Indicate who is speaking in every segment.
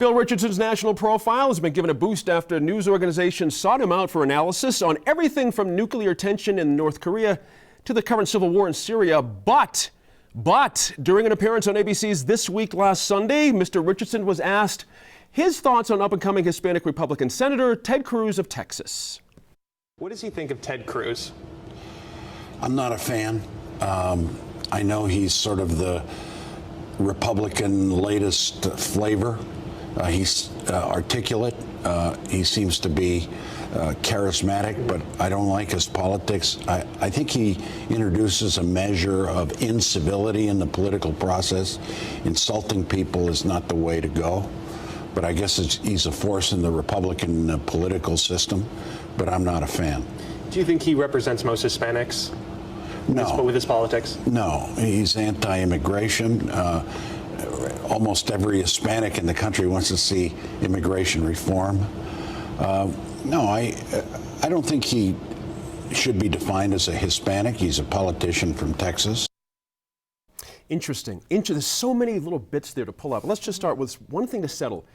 Speaker 1: Bill Richardson's national profile has been given a boost after news organizations sought him out for analysis on everything from nuclear tension in North Korea to the current civil war in Syria. But during an appearance on ABC's This Week last Sunday, Mr. Richardson was asked his thoughts on up-and-coming Hispanic Republican Senator Ted Cruz of Texas.
Speaker 2: What does he think of Ted Cruz?
Speaker 3: I'm not a fan. I know he's sort of the Republican latest flavor. He's articulate. He seems to be charismatic, but I don't like his politics. I think he introduces a measure of incivility in the political process. Insulting people is not the way to go. But I guess he's a force in the Republican political system, but I'm not a fan.
Speaker 2: Do you think he represents most Hispanics?
Speaker 3: No.
Speaker 2: With his politics?
Speaker 3: No, he's anti-immigration. Almost every Hispanic in the country wants to see immigration reform. No, I don't think he should be defined as a Hispanic. He's a politician from Texas.
Speaker 1: Interesting. There's so many little bits there to pull up. Let's just start with one thing to settle.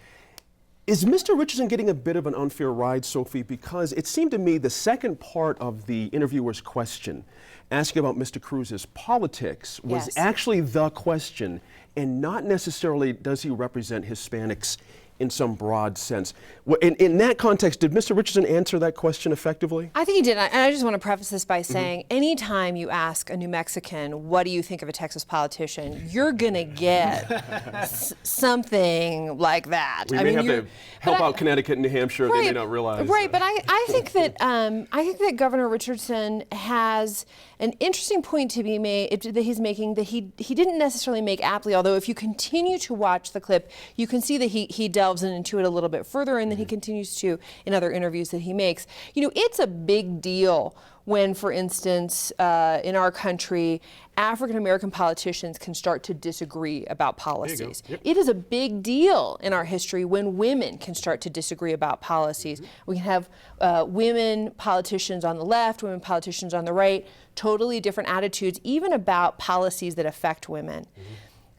Speaker 1: Is Mr. Richardson getting a bit of an unfair ride, Sophie? Because it seemed to me the second part of the interviewer's question, asking about Mr. Cruz's politics, was actually the question, and not necessarily does he represent Hispanics in some broad sense. In that context, did Mr. Richardson answer that question effectively?
Speaker 4: I think he did. And I just want to preface this by saying, anytime you ask a New Mexican, what do you think of a Texas politician, you're going to get something like that.
Speaker 1: We may have to help out Connecticut and New Hampshire. They may not realize.
Speaker 4: Right, but I think that Governor Richardson has an interesting point to be made that he's making that he didn't necessarily make aptly. Although if you continue to watch the clip, you can see that he delves into it a little bit further, and then he continues to in other interviews that he makes. You know, it's a big deal when, for instance, in our country, African American politicians can start to disagree about policies. Yep. It is a big deal in our history when women can start to disagree about policies. We can have women politicians on the left, women politicians on the right, totally different attitudes, even about policies that affect women.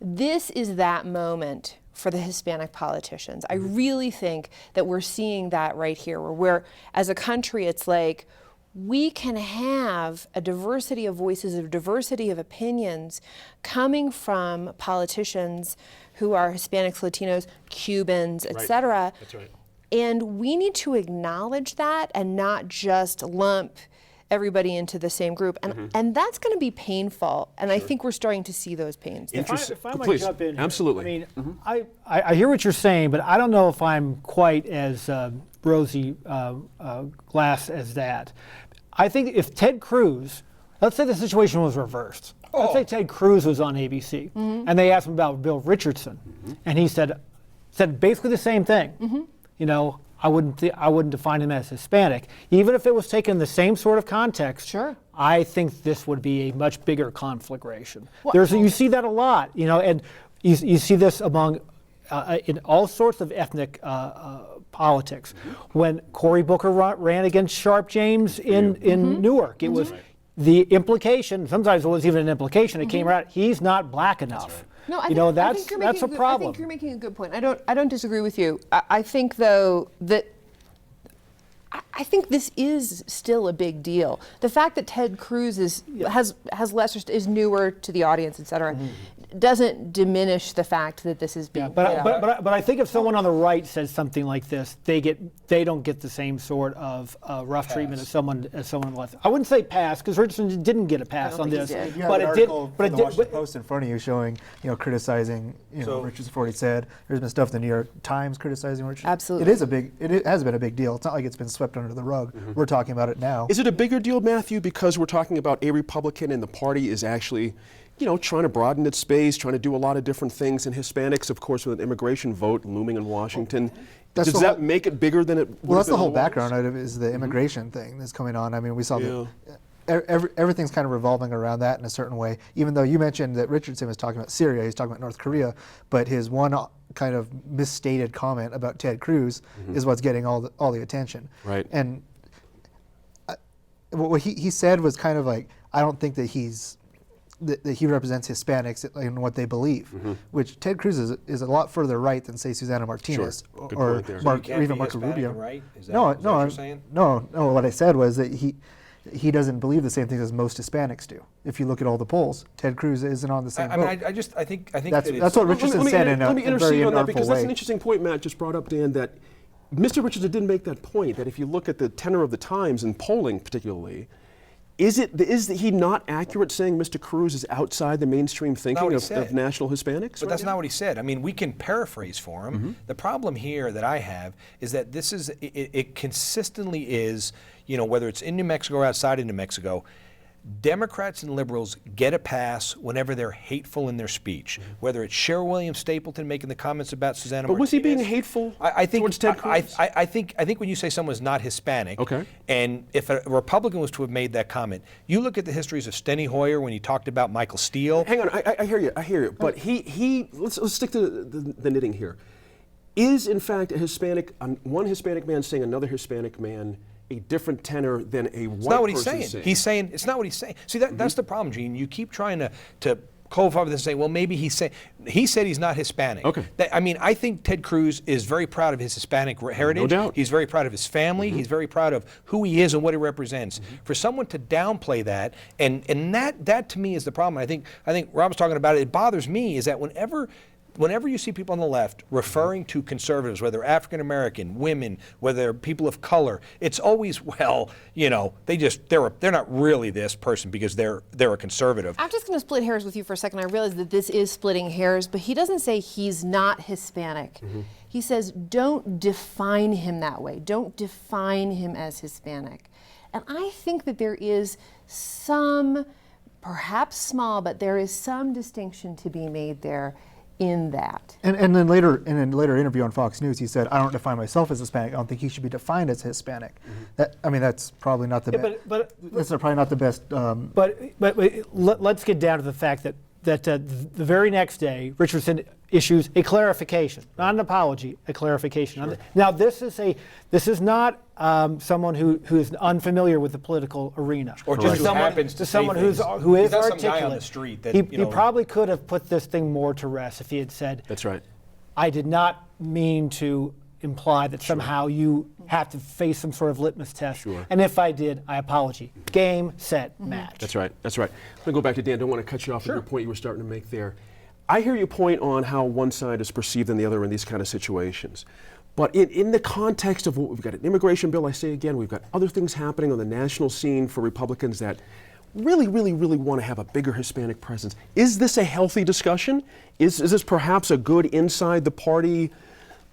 Speaker 4: This is that moment for the Hispanic politicians. I really think that we're seeing that right here, where as a country, it's like, we can have a diversity of voices, a diversity of opinions coming from politicians who are Hispanics, Latinos, Cubans, etc.
Speaker 2: That's right.
Speaker 4: And we need to acknowledge that and not just lump everybody into the same group. And that's going to be painful. And I think we're starting to see those pains.
Speaker 5: If I might
Speaker 1: Please.
Speaker 5: jump in here.
Speaker 1: Absolutely.
Speaker 5: I mean, I hear what you're saying, but I don't know if I'm quite as rosy glass as that. I think if Ted Cruz, let's say the situation was reversed. Let's say Ted Cruz was on ABC, and they asked him about Bill Richardson, and he said basically the same thing. You know, I wouldn't define him as Hispanic, even if it was taken in the same sort of context.
Speaker 4: Sure.
Speaker 5: I think this would be a much bigger conflagration. You see that a lot, you know, and you see this among in all sorts of ethnic politics. When Cory Booker ran against Sharp James in Newark, it was the implication. Sometimes it wasn't even an implication. It came out, he's not black enough.
Speaker 4: No, I
Speaker 5: you
Speaker 4: think,
Speaker 5: know,
Speaker 4: I think
Speaker 5: that's a problem.
Speaker 4: I think you're making a good point. I don't disagree with you. I think though that I think this is still a big deal. The fact that Ted Cruz has lesser is newer to the audience, et cetera, doesn't diminish the fact that this is being.
Speaker 5: But I think if someone on the right says something like this, they don't get the same sort of rough treatment as someone left. I wouldn't say pass, because Richardson didn't get a pass on this.
Speaker 6: You have an article from the Washington Post in front of you showing, criticizing, Richardson for what he said. There's been stuff in the New York Times criticizing Richardson.
Speaker 4: Absolutely.
Speaker 6: It has been a big deal. It's not like it's been swept under the rug. We're talking about it now.
Speaker 1: Is it a bigger deal, Matthew, because we're talking about a Republican and the party is actually, trying to broaden its space, trying to do a lot of different things, and Hispanics, of course, with an immigration vote looming in Washington. Does that make it bigger than it would?
Speaker 6: Well, that's the whole background of it, is the immigration thing that's coming on. I mean, we saw that everything's kind of revolving around that in a certain way. Even though you mentioned that Richardson was talking about Syria, he's talking about North Korea, but his one kind of misstated comment about Ted Cruz is what's getting all the attention.
Speaker 1: Right.
Speaker 6: And what he said was kind of like, I don't think that he's that he represents Hispanics in what they believe, which Ted Cruz is a lot further right than, say, Susana Martinez
Speaker 1: Good
Speaker 6: or,
Speaker 1: point there.
Speaker 7: So you can't
Speaker 6: or even
Speaker 7: be
Speaker 6: Marco
Speaker 7: Hispanic
Speaker 6: Rubio.
Speaker 7: and right? Is that-
Speaker 6: No,
Speaker 7: is that
Speaker 6: no,
Speaker 7: what you're saying?
Speaker 6: no. What I said was that he doesn't believe the same things as most Hispanics do. If you look at all the polls, Ted Cruz isn't on the same
Speaker 7: I
Speaker 6: boat.
Speaker 7: mean, I think
Speaker 6: That's
Speaker 7: that it's,
Speaker 6: what Richardson said in
Speaker 1: let me
Speaker 6: a very
Speaker 1: intercede on that
Speaker 6: inartful
Speaker 1: because that's
Speaker 6: way.
Speaker 1: an interesting point Matt just brought up, Dan, that Mr. Richardson did make that point that if you look at the tenor of the Times and polling particularly, is he not accurate saying Mr. Cruz is outside the mainstream thinking
Speaker 7: what he
Speaker 1: of
Speaker 7: said.
Speaker 1: national Hispanics?
Speaker 7: But that's not what he said. I mean, we can paraphrase for him. The problem here that I have is that it consistently is, whether it's in New Mexico or outside of New Mexico, Democrats and liberals get a pass whenever they're hateful in their speech. Whether it's Cheryl Williams Stapleton making the comments about Susana
Speaker 1: But was he being
Speaker 7: Martinez.
Speaker 1: hateful
Speaker 7: I think
Speaker 1: towards Ted Cruz?
Speaker 7: I think when you say someone's not Hispanic,
Speaker 1: Okay.
Speaker 7: and if a Republican was to have made that comment, you look at the histories of Steny Hoyer when he talked about Michael Steele.
Speaker 1: Hang on, I hear you. But let's stick to the knitting here. Is in fact a Hispanic, one Hispanic man saying another Hispanic man a different tenor than a white
Speaker 7: It's not what he's
Speaker 1: person
Speaker 7: saying. He's saying it's not what he's saying. See, that's the problem, Gene. You keep trying to qualify with this and say, well, maybe he said he's not Hispanic.
Speaker 1: Okay.
Speaker 7: I think Ted Cruz is very proud of his Hispanic heritage.
Speaker 1: No doubt.
Speaker 7: He's very proud of his family. He's very proud of who he is and what he represents. For someone to downplay that, and that to me is the problem. I think Rob's talking about it. It bothers me is that whenever you see people on the left referring to conservatives, whether African American, women, whether they're people of color, it's always, well, they're not really this person because they're a conservative.
Speaker 4: I'm just going to split hairs with you for a second. I realize that this is splitting hairs, but he doesn't say he's not Hispanic. He says, don't define him that way. Don't define him as Hispanic. And I think that there is some, perhaps small, but there is some distinction to be made there in that.
Speaker 6: And then later, in a later interview on Fox News, he salet, I don't define myself as Hispanic. I don't think he should be defined as Hispanic. That's probably not the best. That's probably not the best.
Speaker 5: But let's get down to the fact that the very next day, Richardson issues a clarification, not an apology, a clarification.
Speaker 1: Sure.
Speaker 5: Now, this is not someone who is unfamiliar with the political arena,
Speaker 7: Or just who happens to say
Speaker 5: someone
Speaker 7: things.
Speaker 5: who is
Speaker 7: He's not some
Speaker 5: articulate.
Speaker 7: guy on the street that,
Speaker 5: he probably could have put this thing more to rest if he had said,
Speaker 1: That's right.
Speaker 5: I did not mean to imply that somehow you have to face some sort of litmus test.
Speaker 1: Sure.
Speaker 5: And if I did, I apologize. Game, set, match.
Speaker 1: That's right. I'm going to go back to Dan. Don't want to cut you off with your point you were starting to make there. I hear your point on how one side is perceived than the other in these kind of situations. But in the context of what we've got an immigration bill, I say again, we've got other things happening on the national scene for Republicans that really, really, really want to have a bigger Hispanic presence. Is this a healthy discussion? Is this perhaps a good inside the party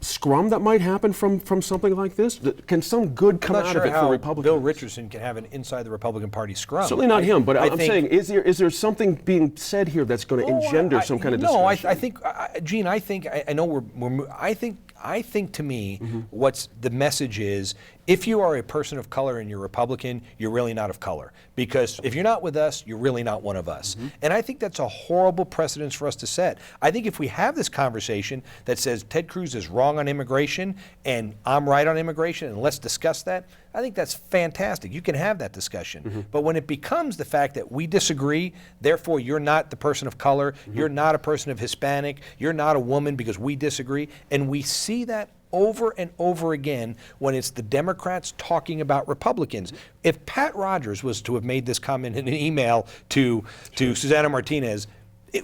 Speaker 1: scrum that might happen from something like this? Can some good come
Speaker 7: I'm not
Speaker 1: out
Speaker 7: sure
Speaker 1: of it for
Speaker 7: how
Speaker 1: Republicans?
Speaker 7: Bill Richardson can have an inside the Republican Party scrum.
Speaker 1: Certainly not him, but I'm
Speaker 7: think-
Speaker 1: saying, is there something being said here that's going to engender some kind of discussion?
Speaker 7: No, I think, Gene. I know I think to me, what's the message is, if you are a person of color and you're Republican, you're really not of color. Because if you're not with us, you're really not one of us. And I think that's a horrible precedence for us to set. I think if we have this conversation that says Ted Cruz is wrong on immigration and I'm right on immigration and let's discuss that, I think that's fantastic. You can have that discussion. But when it becomes the fact that we disagree, therefore you're not the person of color, you're not a person of Hispanic, you're not a woman because we disagree, and we see that over and over again when it's the Democrats talking about Republicans. If Pat Rogers was to have made this comment in an email to Susana Martinez,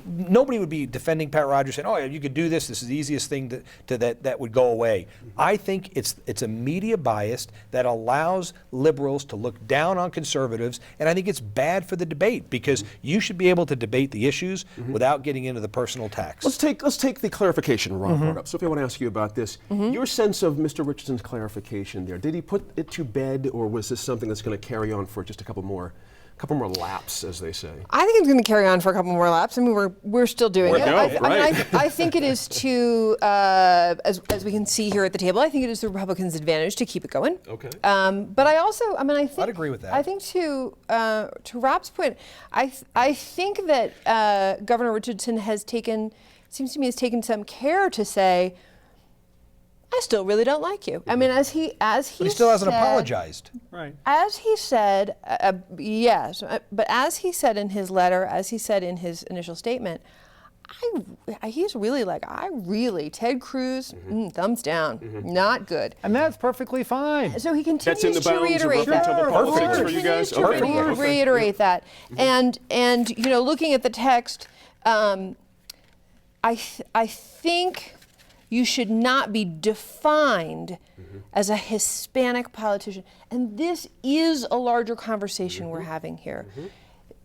Speaker 7: nobody would be defending Pat Rogers saying, "Oh, yeah, you could do this. This is the easiest thing that would go away." I think it's a media bias that allows liberals to look down on conservatives, and I think it's bad for the debate because you should be able to debate the issues without getting into the personal attacks.
Speaker 1: Let's take the clarification Rob brought up. Sophie, I want to ask you about this. Your sense of Mr. Richardson's clarification there, did he put it to bed, or was this something that's going to carry on for just a couple more laps, as they say?
Speaker 4: I think it's going to carry on for a couple more laps. I mean, we're still doing it. I think it is to, as we can see here at the table, I think it is the Republicans' advantage to keep it going.
Speaker 1: Okay.
Speaker 4: But I also, I think
Speaker 7: I'd agree with that.
Speaker 4: I think to Rob's point, I think that Governor Richardson has taken some care to say, I I still really don't like you. I mean, as he
Speaker 7: But he still hasn't
Speaker 4: said-
Speaker 7: apologized.
Speaker 5: Right.
Speaker 4: As he said, yes, but as he said in his letter, as he said in his initial statement, he's really like, Ted Cruz, thumbs down, not good.
Speaker 5: And that's perfectly fine.
Speaker 4: So he continues
Speaker 1: That's in the
Speaker 4: to
Speaker 1: bounds of
Speaker 4: reiterate that.
Speaker 1: acceptable politics for you guys?
Speaker 4: Continues to
Speaker 1: Okay. Okay.
Speaker 4: reiterate that. And looking at the text, I think you should not be defined as a Hispanic politician. And this is a larger conversation we're having here.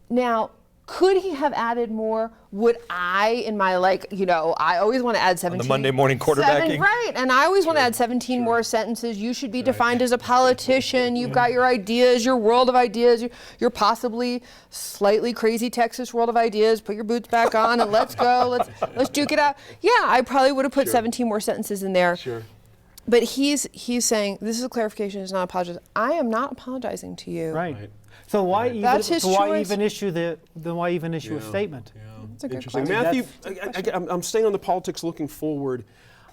Speaker 4: Now, could he have added more? Would I, in my I always want to add 17.
Speaker 7: Monday morning quarterbacking?
Speaker 4: Right, and I always want to add 17 more sentences. You should be defined as a politician. You've got your ideas, your world of ideas, your possibly slightly crazy Texas world of ideas. Put your boots back on and let's go. Let's duke it out. Yeah, I probably would have put 17 more sentences in there.
Speaker 1: Sure.
Speaker 4: But he's saying, this is a clarification, it's not apologizing. I am not apologizing to you.
Speaker 5: Right. So why even?
Speaker 4: That's his
Speaker 5: why
Speaker 4: choice.
Speaker 5: even issue why even issue a statement?
Speaker 4: That's a good
Speaker 1: Interesting.
Speaker 4: question.
Speaker 1: Matthew, I'm staying on the politics looking forward.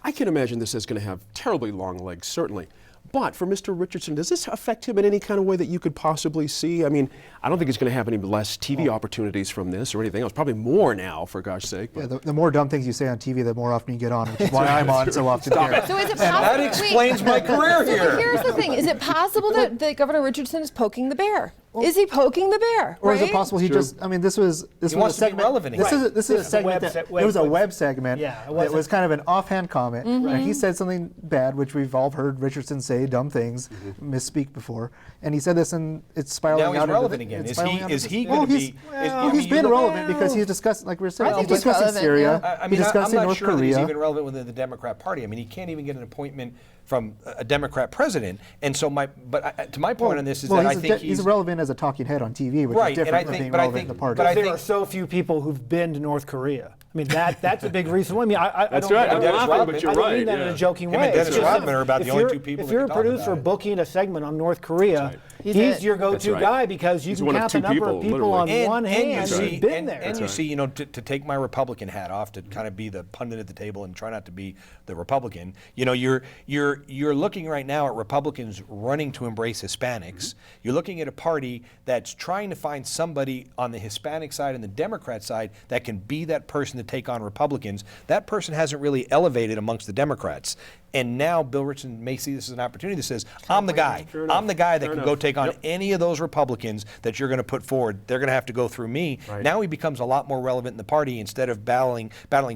Speaker 1: I can imagine this is going to have terribly long legs, certainly. But for Mr. Richardson, does this affect him in any kind of way that you could possibly see? I mean, I don't think he's going to have any less TV opportunities from this or anything else. Probably more now, for gosh sake.
Speaker 6: Yeah, the more dumb things you say on TV, the more often you get on, which is why I'm on so often here.
Speaker 4: So is it
Speaker 7: That
Speaker 4: possible?
Speaker 7: explains my career
Speaker 4: So
Speaker 7: here.
Speaker 4: here's the thing: is it possible that Governor Richardson is poking the bear? Is he poking the bear?
Speaker 6: Or is it
Speaker 4: right?
Speaker 6: possible he just? I mean, this was
Speaker 7: He
Speaker 6: a
Speaker 7: wants to be
Speaker 6: segment.
Speaker 7: relevant
Speaker 6: This
Speaker 7: again.
Speaker 6: is this is a
Speaker 5: It's a
Speaker 6: segment
Speaker 5: web
Speaker 6: that
Speaker 5: se-
Speaker 6: it was a
Speaker 5: web-
Speaker 6: web segment.
Speaker 5: Yeah, it
Speaker 6: that
Speaker 5: wasn't-
Speaker 6: was kind of an offhand comment.
Speaker 4: Mm-hmm.
Speaker 6: And he said something bad, which we've all heard Richardson say dumb things, misspeak before, and he said this, and it's spiraling
Speaker 7: Now he's
Speaker 6: out.
Speaker 7: relevant
Speaker 6: into,
Speaker 7: again.
Speaker 6: it's
Speaker 7: Is
Speaker 6: spiraling
Speaker 7: he-
Speaker 6: out
Speaker 7: is
Speaker 6: into-
Speaker 7: he
Speaker 6: well,
Speaker 7: gonna
Speaker 6: he's,
Speaker 7: be-
Speaker 6: well,
Speaker 7: is-
Speaker 6: he's
Speaker 7: you
Speaker 6: been
Speaker 7: look-
Speaker 6: relevant because he's discussed, like we were saying,
Speaker 4: I think
Speaker 6: he's
Speaker 4: he's
Speaker 6: discussing
Speaker 4: relevant,
Speaker 6: Syria.
Speaker 4: yeah.
Speaker 7: I
Speaker 6: He's
Speaker 7: mean, I'm
Speaker 6: discussing
Speaker 7: not
Speaker 6: North
Speaker 7: sure that
Speaker 6: Korea.
Speaker 7: he's even relevant within the Democrat Party. I mean, he can't even get an appointment from a Democrat president. And so to my point on this is that I think
Speaker 6: he's relevant as a talking head on TV, which
Speaker 7: Right,
Speaker 6: is
Speaker 7: and
Speaker 6: different
Speaker 7: I
Speaker 6: from
Speaker 7: think-
Speaker 6: being
Speaker 7: but I
Speaker 6: relevant
Speaker 7: think-
Speaker 6: in the party.
Speaker 7: but I
Speaker 5: there
Speaker 7: think-
Speaker 5: are so few people who've been to North Korea. I mean, that's a big reason. I mean, I
Speaker 1: That's
Speaker 5: don't
Speaker 1: right.
Speaker 5: mean
Speaker 1: I'm
Speaker 5: that-
Speaker 1: laughing, but you're
Speaker 5: I don't
Speaker 1: right,
Speaker 5: mean that in
Speaker 1: yeah.
Speaker 5: a joking
Speaker 7: Him
Speaker 5: way.
Speaker 7: and Dennis
Speaker 5: It's just
Speaker 7: Rodman are about the
Speaker 5: if
Speaker 7: only
Speaker 5: you're-
Speaker 7: two people
Speaker 5: If
Speaker 7: that
Speaker 5: you're a
Speaker 7: can talk
Speaker 5: producer
Speaker 7: about it.
Speaker 5: booking a segment on North Korea,
Speaker 4: He's
Speaker 5: he's
Speaker 4: it.
Speaker 5: your go-to
Speaker 1: right.
Speaker 5: guy because you
Speaker 1: He's
Speaker 5: can
Speaker 1: one of
Speaker 5: count
Speaker 1: two
Speaker 5: the number of
Speaker 1: people,
Speaker 5: people on
Speaker 1: literally.
Speaker 5: one hand who've been there.
Speaker 7: And you see, to take my Republican hat off, to kind of be the pundit at the table and try not to be the Republican. You're looking right now at Republicans running to embrace Hispanics. You're looking at a party that's trying to find somebody on the Hispanic side and the Democrat side that can be that person to take on Republicans. That person hasn't really elevated amongst the Democrats. And now Bill Richardson may see this as an opportunity that says, I'm the guy. I'm the guy that can go take on any of those Republicans that you're going to put forward. They're going to have to go through me.
Speaker 1: Right.
Speaker 7: Now he becomes a lot more relevant in the party instead of battling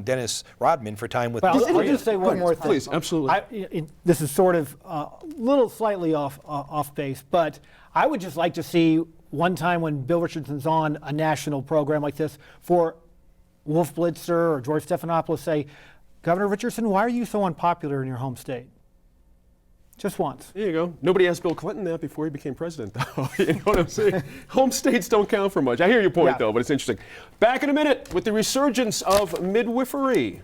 Speaker 7: Dennis Rodman for time with
Speaker 5: Well,
Speaker 7: North
Speaker 5: I'll
Speaker 7: Korea.
Speaker 5: just say one more thing.
Speaker 1: Please, absolutely.
Speaker 5: This is sort of a little slightly off base, but I would just like to see one time when Bill Richardson's on a national program like this for Wolf Blitzer or George Stephanopoulos say, Governor Richardson, why are you so unpopular in your home state? Just once.
Speaker 1: There you go. Nobody asked Bill Clinton that before he became president, though. You know what I'm saying? Home states don't count for much. I hear your point,
Speaker 5: Yeah.
Speaker 1: though, but it's interesting. Back in a minute with the resurgence of midwifery.